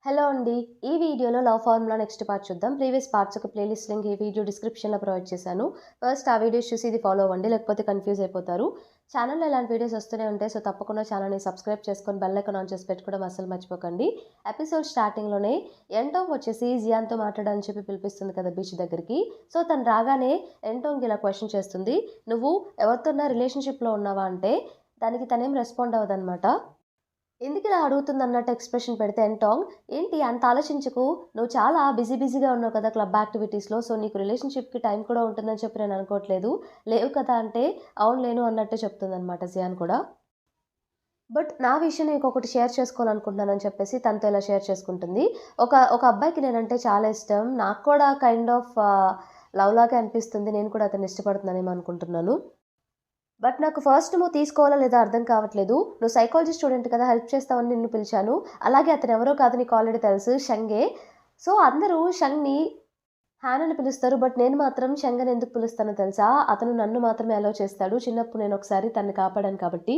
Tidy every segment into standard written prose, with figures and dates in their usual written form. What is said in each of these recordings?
Hello అండి. ఈ వీడియోలో లవ్ ఫార్ములా నెక్స్ట్ పార్ట్ చూద్దాం. ప్రీవియస్ పార్ట్స్ ఒక ప్లేలిస్ట్ లింక్ ఈ వీడియో డిస్క్రిప్షన్‌లో ప్రొవైడ్ చేశాను. ఫస్ట్ ఆ వీడియోస్ చూసి ఇది ఫాలో అవ్వండి. లేకపోతే కన్‌ఫ్యూజ్ అయిపోతారు. ఛానెల్‌లో ఇలాంటి వీడియోస్ వస్తూనే ఉంటాయి. సో, తప్పకుండా ఛానెల్‌ని సబ్స్క్రైబ్ చేసుకొని బెల్ ఐకాన్ ఆన్ చేసి పెట్టుకోవడం అస్సలు మర్చిపోకండి. ఎపిసోడ్ స్టార్టింగ్‌లోనే ఎంటోంగ్ వచ్చేసి జియాన్‌తో మాట్లాడని చెప్పి పిలిపిస్తుంది కదా బీచ్ దగ్గరికి. సో, తను రాగానే ఎంటోంగ్ ఇలా క్వెషన్ చేస్తుంది. "నువ్వు ఎవరితోన్నా రిలేషన్‌షిప్‌లో ఉన్నావా?" అంటే దానికి తనేం రెస్పాండ్ అవ్వదనమాట. ఎందుకిలా అడుగుతుందన్నట్టు ఎక్స్‌ప్రెషన్ పెడితే ఎంటాంగ్, "ఏంటి అంత ఆలోచించకు. నువ్వు చాలా బిజీగా ఉన్నావు కదా క్లబ్ యాక్టివిటీస్‌లో. సో, నీకు రిలేషన్‌షిప్‌కి టైం కూడా ఉంటుందని చెప్పి నేను అనుకోవట్లేదు. లేవు కదా" అంటే, "అవును లేను" అన్నట్టే చెప్తుందనమాట జియాన్ కూడా. బట్ నా విషయం నీకొకటి షేర్ చేసుకోవాలనుకుంటున్నానని చెప్పేసి తనతో ఇలా షేర్ చేసుకుంటుంది. ఒక ఒక అబ్బాయికి నేనంటే చాలా ఇష్టం. నాకు కూడా కైండ్ ఆఫ్ లవ్ లాగే అనిపిస్తుంది. నేను కూడా అతన్ని ఇష్టపడుతున్నానేమో అనుకుంటున్నాను. బట్ నాకు ఫస్ట్ నువ్వు తీసుకోవాలా లేదా అర్థం కావట్లేదు. నువ్వు సైకాలజీ స్టూడెంట్ కదా! హెల్ప్ చేస్తావని నిన్ను పిలిచాను. అలాగే అతనెవరో కాదు నీకు ఆల్రెడీ తెలుసు షంగే. సో, అందరూ షంగ్‌ని హాన్ అని పిలుస్తారు. బట్ నేను మాత్రం షంగ్ అని ఎందుకు పిలుస్తానో తెలుసా? అతను నన్ను మాత్రమే అలౌ చేస్తాడు. చిన్నప్పుడు నేనొకసారి తనని కాపాడాను కాబట్టి.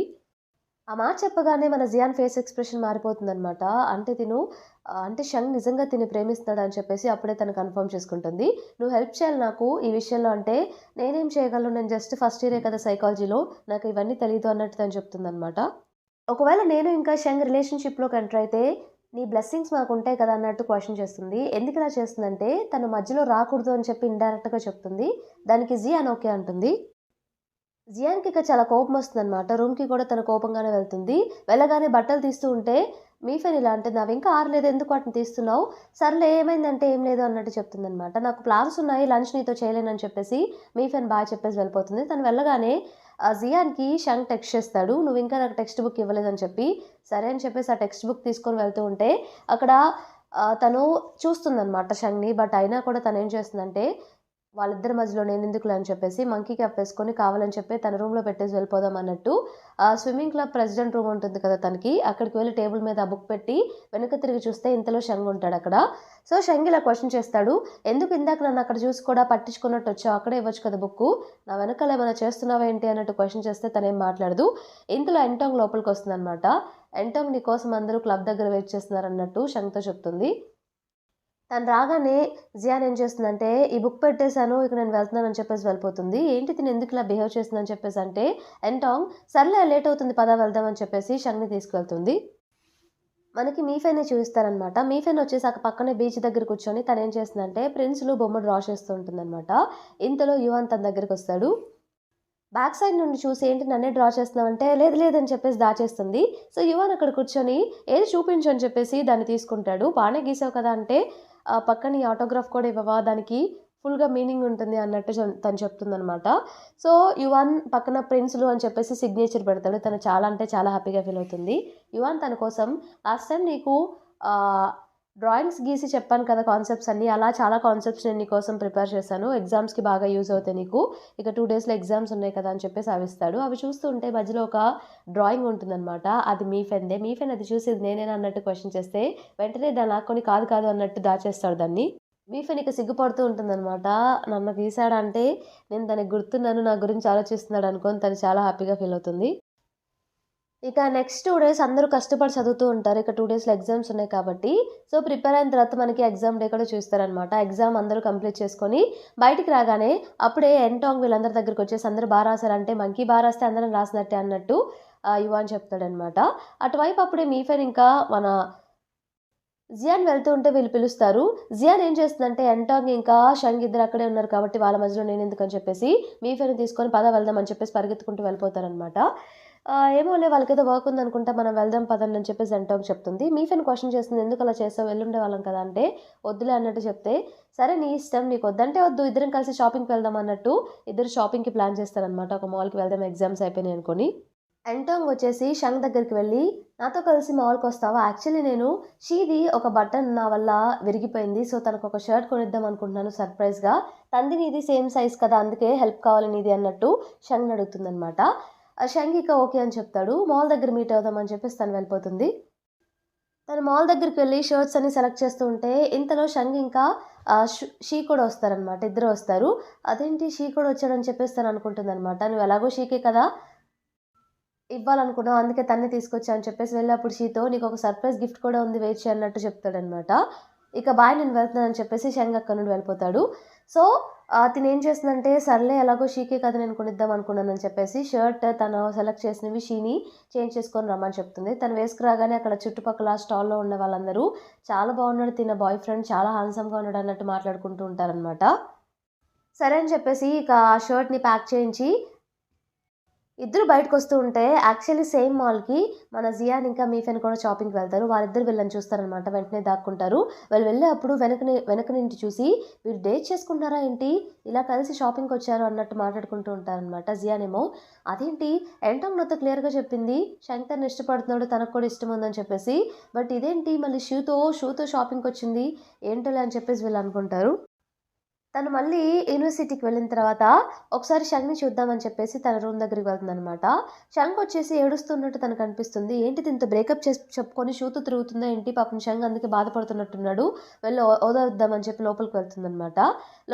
ఆ మాట చెప్పగానే మన జియాన్ ఫేస్ ఎక్స్‌ప్రెషన్ మారిపోతుందనమాట. అంటే అంటే షంగ్ నిజంగా తిన్ని ప్రేమిస్తున్నాడని చెప్పేసి అప్పుడే తను కన్ఫర్మ్ చేసుకుంటుంది. "నువ్వు హెల్ప్ చేయాలి నాకు ఈ విషయంలో" అంటే, "నేనేం చేయగలను? నేను జస్ట్ ఫస్ట్ ఇయరే కదా సైకాలజీలో. నాకు ఇవన్నీ తెలీదు" అన్నట్టు తను చెప్తుందనమాట. ఒకవేళ నేను ఇంకా షంగ్ రిలేషన్‌షిప్‌లోకి ఎంటర్ అయితే, "నీ బ్లెస్సింగ్స్ మాకుంటాయి కదా!" అన్నట్టు క్వెషన్ చేస్తుంది. ఎందుకిలా చేస్తుందంటే, తను మధ్యలో రాకూడదు అని చెప్పి ఇండైరెక్ట్‌గా చెప్తుంది. దానికి జియాన్ ఓకే అంటుంది. జియాన్‌కి ఇక చాలా కోపమొస్తుందనమాట. రూమ్‌కి కూడా తను కోపంగానే వెళ్తుంది. వెళ్ళగానే బట్టలు తీస్తూ ఉంటే, మీఫెన్ ఇలా అంటుంది, "అవింకా ఆరలేదు ఎందుకు వాటిని తీస్తున్నావు?" "సర్లే ఏమైందంటే ఏం లేదు" అన్నట్టు చెప్తుందనమాట. "నాకు ప్లాన్స్ ఉన్నాయి. లంచ్ నీతో చేయలేనని" చెప్పేసి మీఫెన్ బాయ్ చెప్పేసి వెళ్ళిపోతుంది. తను వెళ్ళగానే జియాన్‌కి షంగ్ టెక్స్ట్ చేస్తాడు. "నువ్వింకా నాకు టెక్స్ట్ బుక్ ఇవ్వలేదని" చెప్పి. సరే అని చెప్పేసి ఆ టెక్స్ట్ బుక్ తీసుకొని వెళ్తూ ఉంటే, అక్కడ తను చూస్తుందనమాట షంగ్‌ని. బట్ అయినా కూడా తనేం చేస్తుందంటే వాళ్ళిద్దరి మధ్యలో నేనెందుకులే అని చెప్పేసి మంకీ క్యాప్ వేసుకొని కావాలని చెప్పి తన రూమ్‌లో పెట్టేసి వెళ్ళిపోదాం అన్నట్టు స్విమ్మింగ్ క్లబ్ ప్రెసిడెంట్ రూమ్ ఉంటుంది కదా తనకి. అక్కడికి వెళ్లి టేబుల్ మీద ఆ బుక్ పెట్టి వెనక్కి తిరిగి చూస్తే ఇంతలో షంగ్ ఉంటాడక్కడ. సో, షంగ్ ఇలా క్వెషన్ చేస్తాడు. "ఎందుకు ఇందాక నన్నక్కడ చూసి కూడా పట్టించుకున్నట్టొచ్చావు? అక్కడే ఇవ్వచ్చు కదా బుక్కు. నా వెనకాల ఏమైనా చేస్తున్నావా ఏంటి?" అన్నట్టు క్వెషన్ చేస్తే తనేం మాట్లాడదు. ఇంతలో ఎంటాంగ్ లోపలికొస్తుందనమాట. ఎంటాంగ్ "నీ కోసం అందరూ క్లబ్ దగ్గర వెయిట్ చేస్తున్నారన్నట్టు" షంగ్‌తో చెప్తుంది. తను రాగానే జియాన్ ఏం చేస్తుందంటే, "ఈ బుక్ పెట్టేసాను. ఇక నేను వెళ్తున్నానని" చెప్పేసి వెళ్ళిపోతుంది. ఏంటి తిను ఎందుకిలా బిహేవ్ చేస్తుందని చెప్పేసంటే, ఎంటాంగ్ "సర్లే లేట్ అవుతుంది పద వెళ్దాం" అని చెప్పేసి షంగ్‌ని తీసుకెళ్తుంది. మనకి మీఫెన్‌ని చూయిస్తారనమాట. మీఫెన్ వచ్చేసి పక్కనే బీచ్ దగ్గర కూర్చొని తనేం చేస్తుందంటే, ప్రిన్స్‌లు బొమ్మ డ్రా చేస్తూ ఉంటుందనమాట. ఇంతలో యువాన్ తన దగ్గరికొస్తాడు. బ్యాక్ సైడ్ నుండి చూసి "ఏంటి నన్నే డ్రా చేస్తున్నావంటే" "లేదు లేదు" అని చెప్పేసి దాచేస్తుంది. సో, యువాన్ అక్కడ కూర్చొని "ఏది చూపించు" అని చెప్పేసి దాన్ని తీసుకుంటాడు. "బానే గీసావు కదా!" అంటే "పక్కన ఈ ఆటోగ్రాఫ్ కూడా ఇవ్వవా? దానికి ఫుల్‌గా మీనింగ్ ఉంటుంది" అన్నట్టు తను చెప్తుందనమాట. సో, యువాన్ పక్కన ప్రిన్స్‌లు అని చెప్పేసి సిగ్నేచర్ పెడతాడు. తను చాలా అంటే చాలా హ్యాపీగా ఫీల్ అవుతుంది. యువాన్ తన కోసం "లాస్ట్ టైమ్ నీకు ఆహ్, డ్రాయింగ్స్ గీసి చెప్పాను కదా కాన్సెప్ట్స్ అన్నీ. అలా చాలా కాన్సెప్ట్స్ నేను నీకోసం ప్రిపేర్ చేశాను. ఎగ్జామ్స్‌కి బాగా యూజ్ అవుతాయి నీకు. ఇక 2 డేస్‌లో ఎగ్జామ్స్ ఉన్నాయి కదా!" అని చెప్పేసి అవిస్తాడు. అవి చూస్తూ ఉంటే మధ్యలో ఒక డ్రాయింగ్ ఉంటుందనమాట. అది మీఫెన్‌దే. మీఫెన్ అది చూసి "ఇది నేనేనా?" అన్నట్టు క్వెషన్ చేస్తే, వెంటనే దాన్ని లాక్కొని "కాదు కాదు" అన్నట్టు దాచేస్తాడు దాన్ని. మీఫెన్ ఇక సిగ్గుపడుతూ ఉంటుందనమాట. నన్ను గీసాడంటే నేను దానికి గుర్తున్నాను. నా గురించి ఆలోచిస్తున్నాడు అనుకోని తను చాలా హ్యాపీగా ఫీల్ అవుతుంది. ఇక నెక్స్ట్ 2 డేస్ అందరూ కష్టపడి చదువుతూ ఉంటారు. ఇక 2 డేస్‌లో ఎగ్జామ్స్ ఉన్నాయి కాబట్టి. సో, ప్రిపేర్ అయిన తర్వాత మనకి ఎగ్జామ్ డే కూడా చూస్తారనమాట. ఎగ్జామ్ అందరూ కంప్లీట్ చేసుకొని బయటికి రాగానే అప్పుడే ఎంటాంగ్ వీళ్ళందరి దగ్గరికొచ్చేసి అందరూ బా రాసారంటే మంకీ బా రాస్తే అందరం రాసినట్టే అన్నట్టు యువాన్ చెప్తాడనమాట. అటువైపు అప్పుడే మీఫెన్ ఇంకా మన జియాన్ వెళ్తూ ఉంటే వీళ్ళు పిలుస్తారు. జియాన్ ఏం చేస్తుందంటే ఎంటాంగ్ ఇంకా షంగ్ ఇద్దరు అక్కడే ఉన్నారు కాబట్టి వాళ్ళ మధ్యలో నేనెందుకని చెప్పేసి మీఫెన్‌ని తీసుకొని పద వెళ్దాం అని చెప్పేసి పరిగెత్తుకుంటూ వెళ్ళిపోతారనమాట. ఏమోలే వాళ్ళకేదో వర్క్ ఉందనుకుంటా మనం వెళ్దాం పదండి అని చెప్పేసి ఎంటాంగ్ చెప్తుంది. మీఫెన్ క్వెషన్ చేస్తుంది. "ఎందుకలా చేసావు? ఎళ్ళుండేవాళ్ళం కదా!" అంటే వద్దులే అన్నట్టు చెప్తే, "సరే నీ ఇష్టం. నీకొద్దంటే వద్దు. ఇద్దరం కలిసి షాపింగ్‌కి వెళ్దాం" అన్నట్టు ఇద్దరు షాపింగ్‌కి ప్లాన్ చేస్తారనమాట. ఒక మాల్‌కి వెళ్దాం ఎగ్జామ్స్ అయిపోయినాయి అనుకోని. ఎంటాంగ్ వచ్చేసి షంగ్ దగ్గరికి వెళ్ళి, "నాతో కలిసి మాల్‌కొస్తావా? యాక్చువల్లీ నేను షీది ఒక బటన్ నా వల్ల విరిగిపోయింది. సో, తనకొక షర్ట్ కొనిద్దాం అనుకుంటున్నాను సర్ప్రైజ్‌గా. తనది నీది సేమ్ సైజ్ కదా! అందుకే హెల్ప్ కావాలి నీది" అన్నట్టు షంగ్‌ని అడుగుతుందనమాట. షంగ్ ఇక ఓకే అని చెప్తాడు. మాల్ దగ్గర మీట్ అవుదాం అని చెప్పేసి తను వెళ్ళిపోతుంది. తను మాల్ దగ్గరికి వెళ్లి షర్ట్స్ అన్ని సెలెక్ట్ చేస్తూ ఉంటే, ఇంతలో షంగ్ ఇంకా షీ కూడా వస్తారనమాట. ఇద్దరు వస్తారు. అదేంటి షీ కూడా వచ్చాడని చెప్పేసి తను అనుకుంటుందనమాట. "నువ్వు ఎలాగో షీకే కదా! ఇవ్వాలనుకున్నావు అందుకే తన్నే తీసుకొచ్చా అని చెప్పేసి వెళ్ళి అప్పుడు షీతో నీకు ఒక సర్ప్రైజ్ గిఫ్ట్ కూడా ఉంది వెయిట్ చేయి అన్నట్టు చెప్తాడనమాట. ఇక బాయ్ నేను వెళ్తున్నానని చెప్పేసి షంగ్ అక్కడి నుండి వెళ్ళిపోతాడు. సో తినేం చేస్తుందంటే సర్లే ఎలాగో షీకే కదా నేను కొనిద్దాం అనుకున్నానని చెప్పేసి షర్ట్ తను సెలెక్ట్ చేసినవి షీని చేంజ్ చేసుకొని రమ్మని చెప్తుంది. తను వేసుకురాగానే అక్కడ చుట్టుపక్కల స్టాల్లో ఉన్న వాళ్ళందరూ చాలా బాగున్నాడు తిన బాయ్ ఫ్రెండ్ చాలా హ్యాండ్సమ్గా ఉన్నాడు అన్నట్టు మాట్లాడుకుంటూ ఉంటారనమాట. సరే అని చెప్పేసి ఇక ఆ షర్ట్ని ప్యాక్ చేయించి ఇద్దరు బయటకు వస్తూ ఉంటే యాక్చువల్లీ సేమ్ మాల్కి మన జియాన్ ఇంకా మీఫెన్ కూడా షాపింగ్కి వెళ్తారు. వాళ్ళిద్దరు వీళ్ళని చూస్తారనమాట. వెంటనే దాక్కుంటారు. వాళ్ళు వెళ్ళే అప్పుడు వెనక నుండి చూసి వీరు డేట్ చేసుకుంటారా ఏంటి ఇలా కలిసి షాపింగ్కి వచ్చారు అన్నట్టు మాట్లాడుకుంటూ ఉంటారనమాట. జియాన్ ఏమో అదేంటి ఎంటాంగ్ నాతో క్లియర్గా చెప్పింది శంకర్ని ఇష్టపడుతున్నాడు తనకు కూడా ఇష్టం ఉందని చెప్పేసి, బట్ ఇదేంటి మళ్ళీ షూతో షాపింగ్కి వచ్చింది ఏంటోలే అని చెప్పేసి వీళ్ళు అనుకుంటారు. తను మళ్ళీ యూనివర్సిటీకి వెళ్ళిన తర్వాత ఒకసారి షంగ్ని చూద్దామని చెప్పేసి తన రూమ్ దగ్గరికి వెళ్తుందనమాట. షంగ్ వచ్చేసి ఏడుస్తున్నట్టు తనకు అనిపిస్తుంది. ఏంటి దీంతో బ్రేకప్ చేసి చెప్పుకొని షూతో తిరుగుతుందా ఏంటి పాపం షంగ్ అందుకే బాధపడుతున్నట్టున్నాడు వెళ్ళి ఓదార్దామని చెప్పి లోపలికి వెళ్తుందనమాట.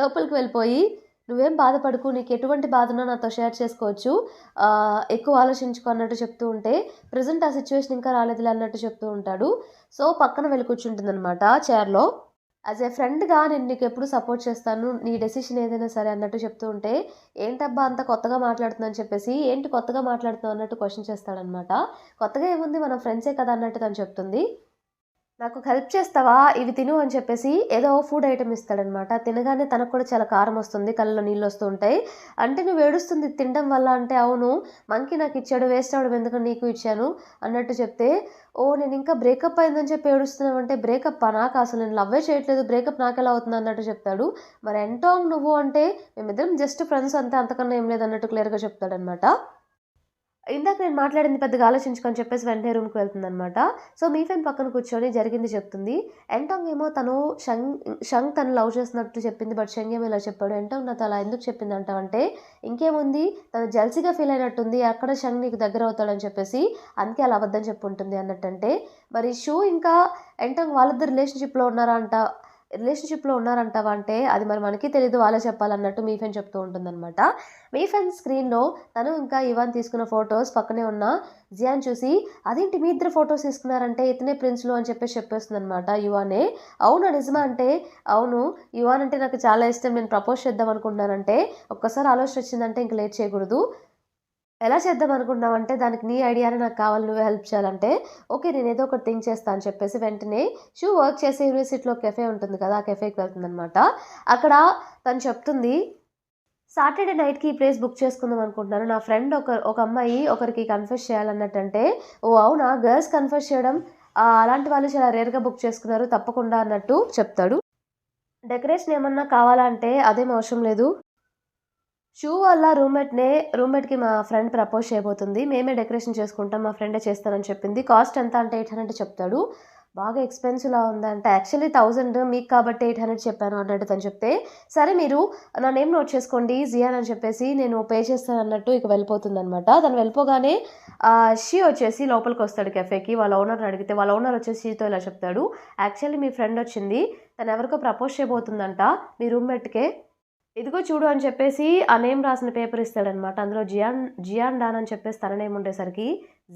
లోపలికి వెళ్ళిపోయి నువ్వేం బాధపడకు నీకు ఎటువంటి బాధనో నాతో షేర్ చేసుకోవచ్చు ఎక్కువ ఆలోచించుకో అన్నట్టు చెప్తూ ఉంటే ప్రజెంట్ ఆ సిచ్యువేషన్ ఇంకా రాలేదులే అన్నట్టు చెప్తూ ఉంటాడు. సో పక్కన వెళ్ళి కూర్చుంటుందన్నమాట చైర్లో. యాజ్ ఏ ఫ్రెండ్గా నేను నీకు ఎప్పుడు సపోర్ట్ చేస్తాను నీ డెసిషన్ ఏదైనా సరే అన్నట్టు చెప్తూ ఉంటే ఏంటబ్బా అంత కొత్తగా మాట్లాడుతుందని చెప్పేసి ఏంటి కొత్తగా మాట్లాడుతున్నావు అన్నట్టు క్వశ్చన్ చేస్తాడనమాట. కొత్తగా ఏముంది మనం ఫ్రెండ్సే కదా అన్నట్టు తను చెప్తుంది. నాకు హెల్ప్ చేస్తావా ఇవి తిను అని చెప్పేసి ఏదో ఫుడ్ ఐటమ్ ఇస్తాడనమాట. తినగానే తనకు కూడా చాలా కారం వస్తుంది కళ్ళలో నీళ్ళు వస్తూ ఉంటాయి. అంటే నువ్వు ఏడుస్తుంది తినడం వల్ల అంటే అవును మంకీ నాకు ఇచ్చాడు వేస్ట్ అవ్వడం ఎందుకు నీకు ఇచ్చాను అన్నట్టు చెప్తే ఓ నేను ఇంకా బ్రేకప్ అయిందని చెప్పి ఏడుస్తున్నావు అంటే బ్రేకప్ నాకు అసలు నేను లవ్వే చేయట్లేదు బ్రేకప్ నాకు ఎలా అవుతుంది అన్నట్టు చెప్తాడు. మరి ఎంటాంగ్ నువ్వు అంటే మేమిద్దరం జస్ట్ ఫ్రెండ్స్ అంతే అంతకన్నా ఏం లేదు అన్నట్టు క్లియర్గా చెప్తాడనమాట. ఇందాక నేను మాట్లాడింది పెద్దగా ఆలోచించుకొని చెప్పేసి వెంటనే రూమ్కి వెళ్తుందనమాట. సో మీఫెన్ పక్కన కూర్చొని జరిగింది చెప్తుంది. ఎంటాంగ్ ఏమో తను షంగ్ తను లవ్ చేస్తున్నట్టు చెప్పింది. బట్ షంగ్ ఏమో ఇలా చెప్పాడు. ఎంటాంగ్ నాతో అలా ఎందుకు చెప్పింది అంటావంటే ఇంకేముంది తను జెల్సీగా ఫీల్ అయినట్టుంది అక్కడ షంగ్ నీకు దగ్గర అవుతాడని చెప్పేసి అందుకే అలా అబద్ధం చెప్పుంటుంది అన్నట్టంటే మరి షూ ఇంకా ఎంటాంగ్ వాళ్ళిద్దరు రిలేషన్షిప్లో ఉన్నారంటావా అంటే అది మరి మనకి తెలీదు వాళ్ళే చెప్పాలన్నట్టు మీఫెన్ చెప్తూ ఉంటుందన్నమాట. మీఫెన్ స్క్రీన్లో తను ఇంకా ఇవాన్ తీసుకున్న ఫొటోస్ పక్కనే ఉన్న జియాన్ చూసి అదేంటి మీ ఇద్దరు ఫొటోస్ తీసుకున్నారంటే ఇతనే ప్రిన్స్లు అని చెప్పేస్తుంది అనమాట. యువానే అవునా నిజమా అంటే అవును యువాన్ అంటే నాకు చాలా ఇష్టం నేను ప్రపోజ్ చేద్దాం అనుకుంటున్నానంటే ఒక్కసారి ఆలోచన వచ్చిందంటే ఇంక లేట్ చేయకూడదు ఎలా చేద్దాం అనుకుంటున్నావంటే దానికి నీ ఐడియానే నాకు కావాలి నువ్వే హెల్ప్ చేయాలంటే ఓకే నేను ఏదో ఒకటి థింక్ చేస్తాను అని చెప్పేసి వెంటనే షూ వర్క్ చేసే యూనివర్సిటీలో కెఫే ఉంటుంది కదా ఆ కెఫేకి వెళ్తుందనమాట. అక్కడ తను చెప్తుంది సాటర్డే నైట్కి ఈ ప్లేస్ బుక్ చేసుకుందాం అనుకుంటున్నాను నా ఫ్రెండ్ ఒక అమ్మాయి ఒకరికి కన్ఫెస్ చేయాలన్నట్టంటే ఓ అవునా గర్ల్స్ కన్ఫెస్ చేయడం అలాంటి వాళ్ళు చాలా రేర్గా బుక్ చేసుకున్నారు తప్పకుండా అన్నట్టు చెప్తాడు. డెకరేషన్ ఏమన్నా కావాలా అంటే అదేం అవసరం లేదు షూ వల్ల రూమ్మేట్కి మా ఫ్రెండ్ ప్రపోజ్ చేయబోతుంది మేమే డెకరేషన్ చేసుకుంటాం మా ఫ్రెండే చేస్తానని చెప్పింది. కాస్ట్ ఎంత అంటే 800 చెప్తాడు. బాగా ఎక్స్పెన్సివ్లా ఉందంటే యాక్చువల్లీ 1000 మీకు కాబట్టి 800 చెప్పాను అన్నట్టు తను చెప్తే సరే మీరు నా నేమ్ నోట్ చేసుకోండి జియాన్ అని చెప్పేసి నేను పే చేస్తాను అన్నట్టు ఇక వెళ్ళిపోతుంది అనమాట. తను వెళ్ళిపోగానే షీ వచ్చేసి లోపలికి వస్తాడు కెఫేకి వాళ్ళ ఓనర్ని అడిగితే వాళ్ళ ఓనర్ వచ్చేసి షీతో ఇలా చెప్తాడు యాక్చువల్లీ మీ ఫ్రెండ్ వచ్చింది తను ఎవరికో ప్రపోజ్ చేయబోతుందంట మీ రూమ్మేట్కే ఇదిగో చూడు అని చెప్పేసి ఆ నేమ్ రాసిన పేపర్ ఇస్తాడనమాట. అందులో జియాన్ డాన్ అని చెప్పేసి తన నేమ్ ఉండేసరికి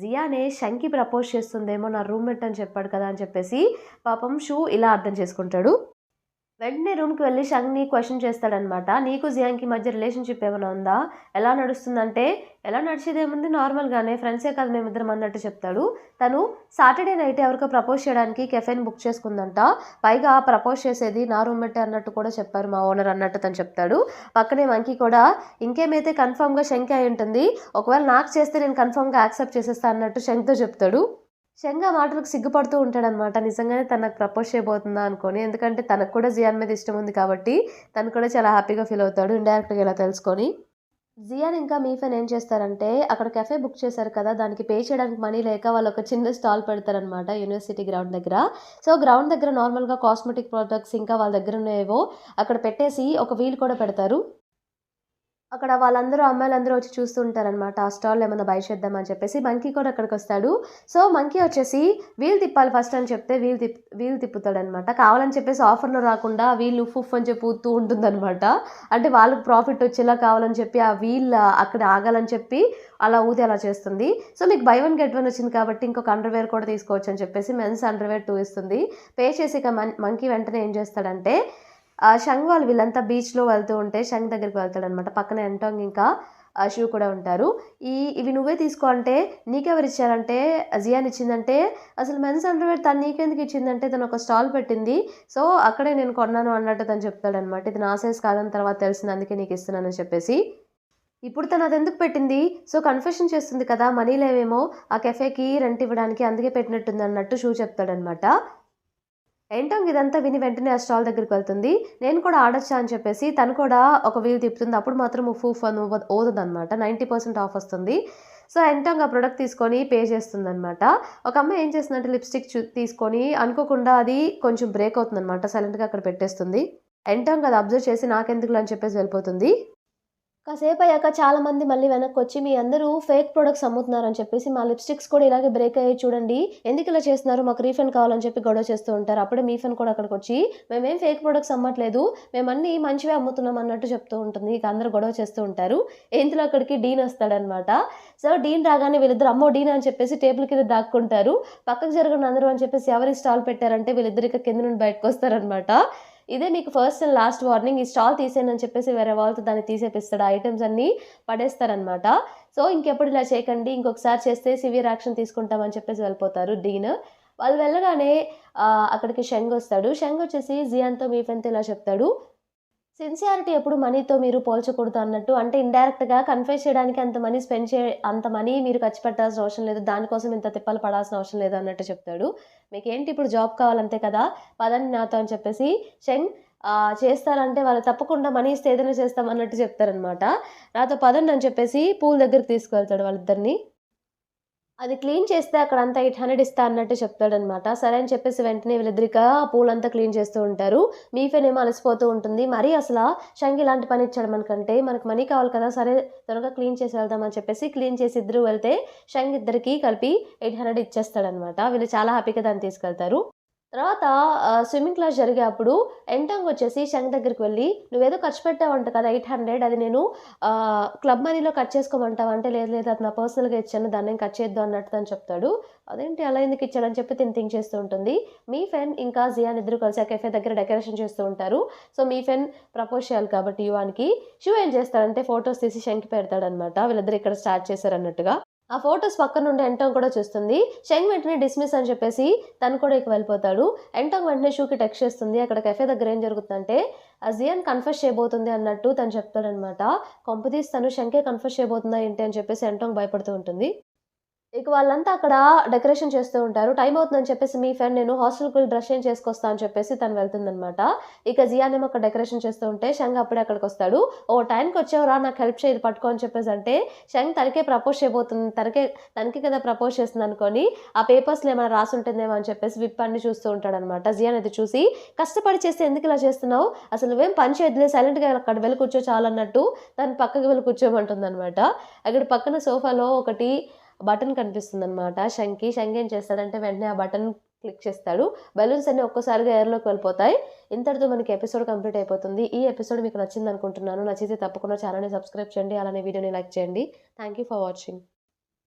జియానే షంకి ప్రపోజ్ చేస్తుందేమో నా రూమ్మేట్ అని చెప్పాడు కదా అని చెప్పేసి పాపం షూ ఇలా అర్థం చేసుకుంటాడు. వెంటనే రూమ్కి వెళ్ళి షంగ్ని క్వశ్చన్ చేస్తాడనమాట. నీకు జియాంగ్కి మధ్య రిలేషన్షిప్ ఏమైనా ఉందా ఎలా నడుస్తుందంటే ఎలా నడిచేదేముంది నార్మల్గానే ఫ్రెండ్సే కదా మేమిద్దరం అన్నట్టు చెప్తాడు. తను సాటర్డే నైట్ ఎవరికో ప్రపోజ్ చేయడానికి కెఫేని బుక్ చేసుకుందంట పైగా ప్రపోజ్ చేసేది నా రూమ్మేట్ అన్నట్టు కూడా చెప్పారు మా ఓనర్ అన్నట్టు తను చెప్తాడు. పక్కనే మంకీ కూడా ఇంకేమైతే కన్ఫామ్గా షంకి అయి ఉంటుంది ఒకవేళ నాకు చేస్తే నేను కన్ఫామ్గా యాక్సెప్ట్ చేసేస్తా అన్నట్టు షంక్తో చెప్తాడు. షంగ్ ఆ మాటలకు సిగ్గుపడుతూ ఉంటాడనమాట. నిజంగానే తనకు ప్రపోజ్ చేయబోతుందా అనుకొని ఎందుకంటే తనకు కూడా జియాన్ మీద ఇష్టం ఉంది కాబట్టి తను కూడా చాలా హ్యాపీగా ఫీల్ అవుతాడు ఇండైరెక్ట్గా ఇలా తెలుసుకొని. జియాన్ ఇంకా మీఫెన్ ఏం చేస్తారంటే అక్కడ కెఫే బుక్ చేశారు కదా దానికి పే చేయడానికి మనీ లేక వాళ్ళు ఒక చిన్న స్టాల్ పెడతారనమాట యూనివర్సిటీ గ్రౌండ్ దగ్గర. సో గ్రౌండ్ దగ్గర నార్మల్గా కాస్మెటిక్ ప్రోడక్ట్స్ ఇంకా వాళ్ళ దగ్గర ఉన్నాయేవో అక్కడ పెట్టేసి ఒక వీల్ కూడా పెడతారు. అక్కడ వాళ్ళందరూ అమ్మాయిలందరూ వచ్చి చూస్తూ ఉంటారనమాట. ఆ స్టాల్‌లో ఏమన్నా బై చేద్దామని చెప్పేసి. మంకీ కూడా అక్కడికొస్తాడు. సో, మంకీ వచ్చేసి వీల్ తిప్పాలి ఫస్ట్ అని చెప్తే వీల్ తిప్పుతాడనమాట. కావాలని చెప్పేసి ఆఫర్‌లో రాకుండా వీల్ ఉఫ్ ఉఫ్ అని చెప్పి ఊదుతూ ఉంటుందనమాట. అంటే వాళ్ళకి ప్రాఫిట్ వచ్చేలా కావాలని చెప్పి ఆ వీల్ అక్కడ ఆగాలని చెప్పి అలా ఊది అలా చేస్తుంది. సో, మీకు బై వన్ గెట్ వన్ వచ్చింది కాబట్టి ఇంకొక అండర్‌వేర్ కూడా తీసుకోవచ్చని చెప్పేసి మెన్స్ అండర్‌వేర్ 2 ఇస్తుంది. పే చేసి ఇక మంకీ వెంటనే ఏం చేస్తాడంటే షంగ్ వాళ్ళు వీళ్ళంతా బీచ్‌లో వెళ్తూ ఉంటే షంగ్ దగ్గరికి వెళ్తాడనమాట. పక్కన ఎంటాంగ్ ఇంకా షూ కూడా ఉంటారు. ఇవి నువ్వే తీసుకో అంటే నీకెవరిచ్చారంటే జియాన్ ఇచ్చిందంటే అసలు మెన్స్ అండర్‌వేర్ తను నీకెందుకు ఇచ్చిందంటే తను ఒక స్టాల్ పెట్టింది. సో, అక్కడే నేను కొన్నాను అన్నట్టు తను చెప్తాడనమాట. ఇది నా సైజ్ కాదని తర్వాత తెలిసింది అందుకే నీకు ఇస్తున్నానని చెప్పేసి. ఇప్పుడు తను అదెందుకు పెట్టింది? సో, కన్ఫెషన్ చేస్తుంది కదా! మనీ లేవేమో ఆ కెఫేకి రెంట్ ఇవ్వడానికి అందుకే పెట్టినట్టుంది అన్నట్టు షూ చెప్తాడనమాట. ఏంటాంగ్ ఇదంతా విని వెంటనే ఆ స్టాల్ దగ్గరికి వెళ్తుంది. నేను కూడా ఆడొచ్చా అని చెప్పేసి తను కూడా ఒక వీల్ తిప్పుతుంది. అప్పుడు మాత్రం ఉఫ్ ఉఫ్ అని ఊదదనమాట. 90% ఆఫ్ వస్తుంది. సో, ఎంటాంగ్ ఆ ప్రొడక్ట్ తీసుకొని పే చేస్తుందనమాట. ఒక అమ్మాయి ఏం చేస్తుందంటే లిప్‌స్టిక్ తీసుకొని అనుకోకుండా అది కొంచెం బ్రేక్ అవుతుందనమాట. సైలెంట్‌గా అక్కడ పెట్టేస్తుంది. ఎంటాంగ్ అది అబ్జర్వ్ చేసి నాకెందుకులే అని చెప్పేసి వెళ్ళిపోతుంది. కాసేపయ్యాక చాలామంది మళ్ళీ వెనక్కొచ్చి, మీ అందరూ ఫేక్ ప్రొడక్ట్స్ అమ్ముతున్నారని చెప్పేసి, మా లిప్‌స్టిక్స్ కూడా ఇలాగే బ్రేక్ అయ్యాయి చూడండి. ఎందుకిలా చేస్తున్నారు? మాకు రీఫండ్ కావాలని చెప్పి గొడవ చేస్తూ ఉంటారు. అప్పుడే మీ ఫ్రెండ్ కూడా అక్కడికొచ్చి, మేమేం ఫేక్ ప్రొడక్ట్స్ అమ్మట్లేదు. మేమన్నీ మంచివే అమ్ముతున్నాం అన్నట్టు చెప్తూ ఉంటుంది. ఇక అందరూ గొడవ చేస్తూ ఉంటారు. ఇంతలో అక్కడికి డీన్ వస్తాడనమాట. సో, డీన్ రాగానే వీళ్ళిద్దరు అమ్మో! డీన్ అని చెప్పేసి టేబుల్ కింద దాక్కుంటారు. పక్కకు జరగండి అందరూ అని చెప్పేసి ఎవరి స్టాల్ పెట్టారంటే వీళ్ళిద్దరు ఇక కింద నుండి బయటకొస్తారనమాట. ఇదే మీకు ఫస్ట్ అండ్ లాస్ట్ వార్నింగ్. ఈ స్టాల్ తీసేయనని చెప్పేసి వేరే వాళ్ళతో దాన్ని తీసేపిస్తాడు. ఆ ఐటెమ్స్ అన్నీ పడేస్తారనమాట. సో, ఇంకెప్పుడు ఇలా చేయకండి. ఇంకొకసారి చేస్తే సివియర్ యాక్షన్ తీసుకుంటామని చెప్పేసి వెళ్ళిపోతారు డీన్. వాళ్ళు వెళ్ళగానే అక్కడికి షెంగ్ వస్తాడు. షెంగ్ వచ్చేసి జియాన్‌తో, మీ ఫ్రెండ్‌తో ఇలా చెప్తాడు. సిన్సియారిటీ ఎప్పుడు మనీతో మీరు పోల్చకూడదు అన్నట్టు. అంటే ఇండైరెక్ట్‌గా కన్ఫెస్ చేయడానికి అంత మనీ మీరు ఖర్చు పెట్టాల్సిన అవసరం లేదు. దానికోసం ఇంత తిప్పలు పడాల్సిన అవసరం లేదు అన్నట్టు చెప్తాడు. మీకేంటి ఇప్పుడు జాబ్ కావాలంతే కదా! పదండి నాతో అని చెప్పేసి షెంగ్ చేస్తారంటే వాళ్ళు తప్పకుండా మనీ ఇస్తే ఏదైనా చేస్తాం అన్నట్టు చెప్తారనమాట. నాతో పదండి అని చెప్పేసి పూల్ దగ్గరికి తీసుకువెళ్తాడు వాళ్ళిద్దరిని. అది క్లీన్ చేస్తే అక్కడంతా 800 ఇస్తా అన్నట్టు చెప్తాడనమాట. సరే అని చెప్పేసి వెంటనే వీళ్ళిద్దరిక పూలంతా క్లీన్ చేస్తూ ఉంటారు. మీఫెనేమో అలసిపోతూ ఉంటుంది. మరీ అసల షంగ్ ఇలాంటి పని ఇచ్చాడు మనకంటే, మనకు మనీ కావాలి కదా! సరే త్వరగా క్లీన్ చేసి వెళ్దాం అని చెప్పేసి క్లీన్ చేసి ఇద్దరు వెళ్తే షంగ్ ఇద్దరికీ కలిపి 800 ఇచ్చేస్తాడనమాట. వీళ్ళు చాలా హ్యాపీగా దాన్ని తీసుకెళ్తారు. తర్వాత స్విమ్మింగ్ క్లాస్ జరిగేప్పుడు ఎంటాంగ్ వచ్చేసి షంగ్ దగ్గరికి వెళ్ళి, "నువ్వేదో ఖర్చు పెట్టావంట కదా 800 అది నేను క్లబ్ మనీలో కట్ చేసుకోమంటావా?" అంటే, "లేదు లేదు అది నా పర్సనల్‌గా ఇచ్చాను. దాన్నేం కట్ చేయొద్దు" అన్నట్టు తను చెప్తాడు. అదేంటి అలా ఎందుకు ఇచ్చాడని చెప్పి తిను థింక్ చేస్తూ ఉంటుంది. మీ ఫ్రెండ్ ఇంకా జియాన్ ఇద్దరు కలిసి ఆ కెఫే దగ్గర డెకరేషన్ చేస్తూ ఉంటారు. సో, మీ ఫ్రెండ్ ప్రపోజ్ చేయాలి కాబట్టి యువాన్‌కి. శివ ఏం చేస్తాడంటే ఫోటోస్ తీసి షంగ్‌కి పెడతాడనమాట. వీళ్ళిద్దరు ఇక్కడ స్టార్ట్ చేశారన్నట్టుగా. ఆ ఫోటోస్ పక్కనుండి ఎంటాంగ్ కూడా చూస్తుంది. షెంగ్ వెంటనే డిస్మిస్ అని చెప్పేసి తను కూడా ఇక వెళ్ళిపోతాడు. ఎంటాంగ్ వెంటనే షూకి టెక్స్ట్ చేస్తుంది. అక్కడ కెఫే దగ్గర ఏం జరుగుతుందంటే జియాన్ కన్ఫెస్ చేయబోతుంది అన్నట్టు తను చెప్తాడనమాట. కొంపదీసి తను షెంగ్‌కే కన్ఫెస్ చేయబోతుందా ఏంటి అని చెప్పేసి ఎంటాంగ్ భయపడుతూ ఉంటుంది. ఇక వాళ్ళంతా అక్కడ డెకరేషన్ చేస్తూ ఉంటారు. టైమ్ అవుతుందని చెప్పేసి మీ ఫ్రెండ్ నేను హాస్టల్‌కి వెళ్లి డ్రెస్ చేంజ్ చేసుకొస్తా అని చెప్పేసి తను వెళ్తుందనమాట. ఇక జియానేమో అక్కడ డెకరేషన్ చేస్తూ ఉంటే షంగ్ అప్పుడే అక్కడికొస్తాడు. "ఓహ్! టైంకొచ్చావురా నాకు హెల్ప్ చేయి ఇది పట్టుకో" అని చెప్పేసి అంటే షంగ్ తనకే ప్రపోజ్ చేయబోతుంది. తనకే కదా ప్రపోజ్ చేస్తుందనుకోని ఆ పేపర్స్‌లో ఏమైనా రాసుంటుందేమో అని చెప్పేసి విప్పి చూస్తూ ఉంటాడనమాట. జియాన్ అది చూసి "కష్టపడి చేస్తే ఎందుకిలా చేస్తున్నావు? అసలు నువ్వేం పని చేయొద్దులే సైలెంట్‌గా అక్కడ వెళ్ళి కూర్చో చాలన్నట్టు తను పక్కకి వెళ్ళి కూర్చోమంటుందనమాట. అక్కడ పక్కన సోఫాలో ఒకటి బటన్ కనిపిస్తుందనమాట షంగ్‌కి. షంగ్ ఏం చేస్తాడంటే వెంటనే ఆ బటన్ క్లిక్ చేస్తాడు. బెలూన్స్ అన్నీ ఒక్కసారిగా ఎయిర్‌లోకి వెళ్ళిపోతాయి. ఇంతటితో మనకి ఎపిసోడ్ కంప్లీట్ అయిపోతుంది. ఈ ఎపిసోడ్ మీకు నచ్చిందనుకుంటున్నాను. నచ్చితే తప్పకుండా ఛానెల్‌ని సబ్స్క్రైబ్ చేయండి. అలానే వీడియోని లైక్ చేయండి. Thank you for watching.